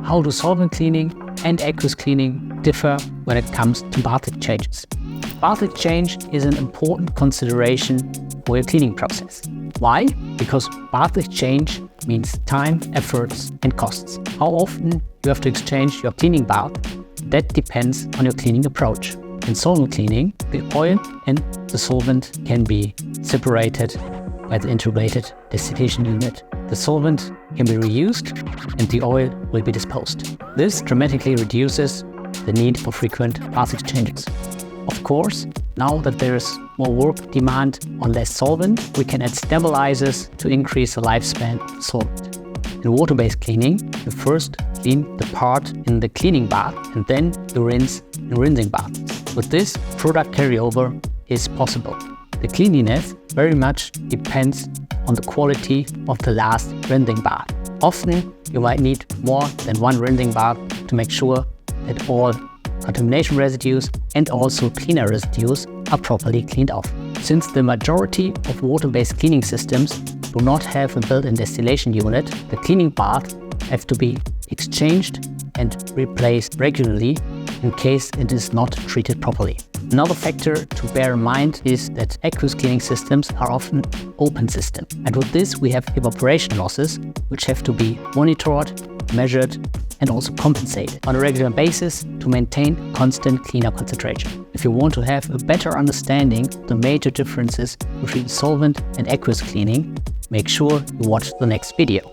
How do solvent cleaning and aqueous cleaning differ when it comes to bath exchanges? Bath exchange is an important consideration for your cleaning process. Why? Because bath exchange means time, efforts, and costs. How often you have to exchange your cleaning bath, that depends on your cleaning approach. In solvent cleaning, the oil and the solvent can be separated by the integrated distillation unit. The solvent can be reused and the oil will be disposed. This dramatically reduces the need for frequent bath exchanges. Of course, now that there is more work demand on less solvent, we can add stabilizers to increase the lifespan of the solvent. In water-based cleaning, you first clean the part in the cleaning bath and then you rinse in rinsing bath. With this, product carryover is possible. The cleanliness very much depends on the quality of the last rinsing bath. Often, you might need more than one rinsing bath to make sure that all contamination residues and also cleaner residues are properly cleaned off. Since the majority of water-based cleaning systems do not have a built-in distillation unit, the cleaning bath have to be exchanged and replaced regularly in case it is not treated properly. Another factor to bear in mind is that aqueous cleaning systems are often open systems. And with this we have evaporation losses which have to be monitored, measured and also compensated on a regular basis to maintain constant cleaner concentration. If you want to have a better understanding of the major differences between solvent and aqueous cleaning, make sure you watch the next video.